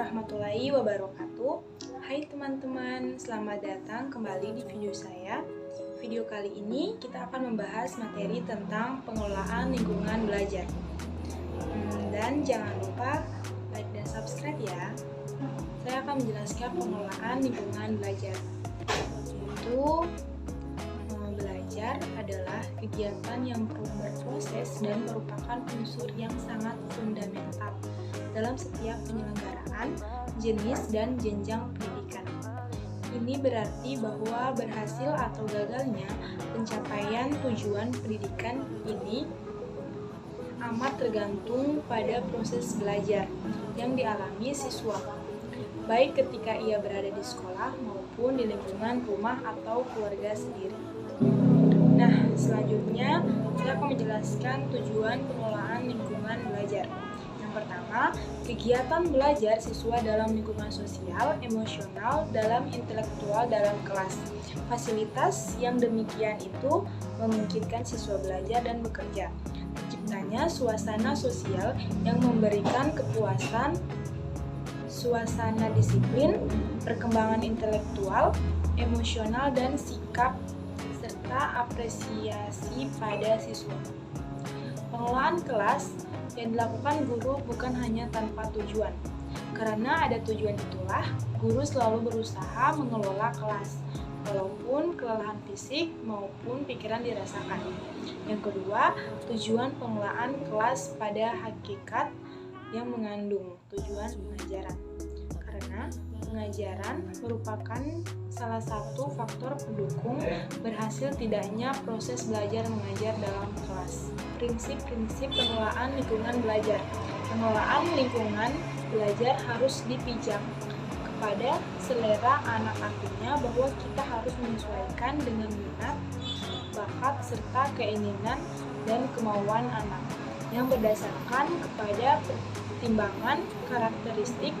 warahmatullahi wabarakatuh. Hai teman-teman, selamat datang kembali di video saya. Video kali ini kita akan membahas materi tentang pengelolaan lingkungan belajar. Dan jangan lupa like dan subscribe ya. Saya akan menjelaskan pengelolaan lingkungan belajar. Itu belajar adalah kegiatan yang berproses dan merupakan unsur yang sangat fundamental dalam setiap penyelenggaraan, jenis, dan jenjang pendidikan. Ini berarti bahwa berhasil atau gagalnya pencapaian tujuan pendidikan ini amat tergantung pada proses belajar yang dialami siswa, baik ketika ia berada di sekolah maupun di lingkungan rumah atau keluarga sendiri. Nah, selanjutnya saya akan menjelaskan tujuan pengelolaan lingkungan belajar. Yang pertama, kegiatan belajar siswa dalam lingkungan sosial, emosional, dalam intelektual dalam kelas. Fasilitas yang demikian itu memungkinkan siswa belajar dan bekerja. Terciptanya suasana sosial yang memberikan kepuasan, suasana disiplin, perkembangan intelektual, emosional, dan sikap serta apresiasi pada siswa. Pengelolaan kelas yang dilakukan guru bukan hanya tanpa tujuan. Karena ada tujuan itulah, guru selalu berusaha mengelola kelas, walaupun kelelahan fisik maupun pikiran dirasakan. Yang kedua, tujuan pengelolaan kelas pada hakikat yang mengandung tujuan pengajaran. Karena pengajaran merupakan salah satu faktor pendukung berhasil tidaknya proses belajar mengajar dalam kelas. Prinsip-prinsip pengelolaan lingkungan belajar. Pengelolaan lingkungan belajar harus dipijak kepada selera anak, artinya bahwa kita harus menyesuaikan dengan minat, bakat, serta keinginan dan kemauan anak yang berdasarkan kepada pertimbangan karakteristik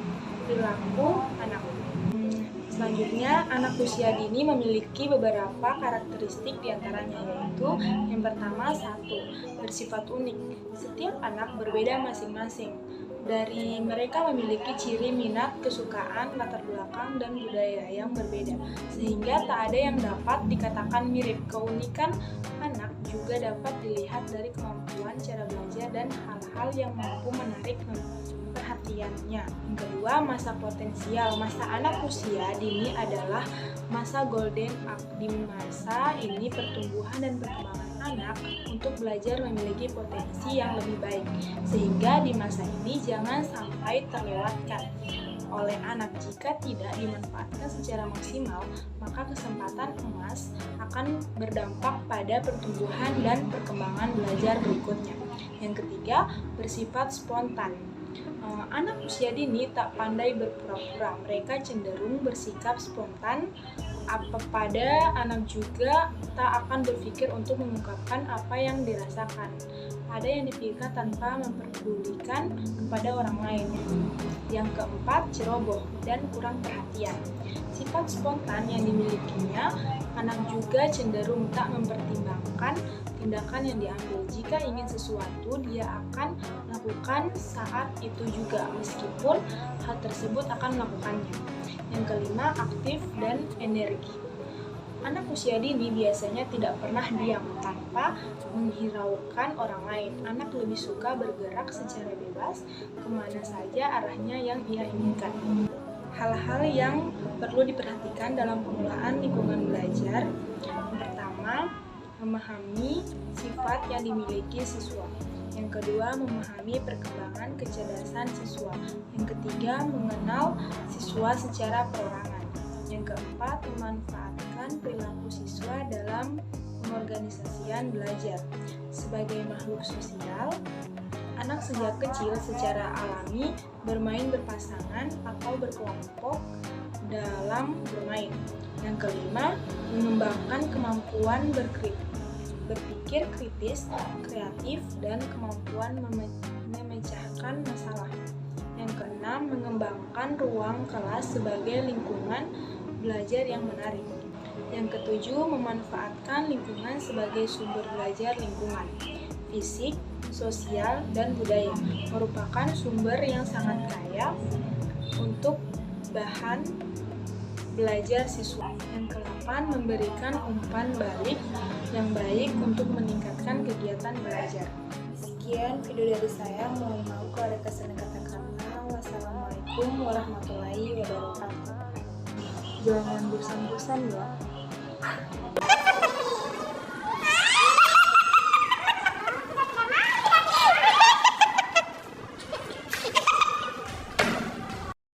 perilaku anak. Selanjutnya, anak usia dini memiliki beberapa karakteristik diantaranya, yaitu yang pertama, 1. Bersifat unik. Setiap anak berbeda masing-masing. Dari mereka memiliki ciri minat, kesukaan, latar belakang, dan budaya yang berbeda, sehingga tak ada yang dapat dikatakan mirip. Keunikan anak juga dapat dilihat dari kemampuan cara belajar dan hal-hal yang mampu menarik perhatiannya. Yang kedua, masa potensial. Masa anak usia dini adalah masa golden age. Di masa ini pertumbuhan dan perkembangan anak untuk belajar memiliki potensi yang lebih baik, sehingga di masa ini jangan sampai terlewatkan oleh anak. Jika tidak dimanfaatkan secara maksimal, maka kesempatan emas akan berdampak pada pertumbuhan dan perkembangan belajar berikutnya. Yang ketiga, bersifat spontan. Anak usia dini tak pandai berpura-pura, mereka cenderung bersikap spontan. Pada anak juga tak akan berpikir untuk mengungkapkan apa yang dirasakan. Ada yang dipikirkan tanpa memperdulikan kepada orang lain. Yang keempat, ceroboh dan kurang perhatian. Sifat spontan yang dimilikinya, anak juga cenderung tak mempertimbangkan tindakan yang diambil. Jika ingin sesuatu, dia akan lakukan saat itu juga, meskipun hal tersebut akan melakukannya. Yang kelima, aktif dan energi. Anak usia dini biasanya tidak pernah diam tanpa menghiraukan orang lain. Anak lebih suka bergerak secara bebas kemana saja arahnya yang ia inginkan. Hal-hal yang perlu diperhatikan dalam pengelolaan lingkungan belajar. Yang pertama, memahami sifat yang dimiliki siswa. Yang kedua, memahami perkembangan kecerdasan siswa. Yang ketiga, mengenal siswa secara perorangan. Yang keempat, memanfaatkan perilaku siswa dalam pengorganisasian belajar. Sebagai makhluk sosial, anak sejak kecil secara alami bermain berpasangan atau berkelompok dalam bermain. Yang kelima, mengembangkan kemampuan berpikir kritis, kreatif, dan kemampuan memecahkan masalah. Yang keenam, mengembangkan ruang kelas sebagai lingkungan belajar yang menarik. Yang ketujuh, memanfaatkan lingkungan sebagai sumber belajar lingkungan. Fisik, sosial, dan budaya merupakan sumber yang sangat kaya untuk bahan belajar siswa. Yang ke-8, memberikan umpan balik yang baik untuk meningkatkan kegiatan belajar. Sekian video dari saya. Mohon maaf kalau ada kesalahan kata-kata. Wassalamualaikum warahmatullahi wabarakatuh. Jangan bosan-bosan ya.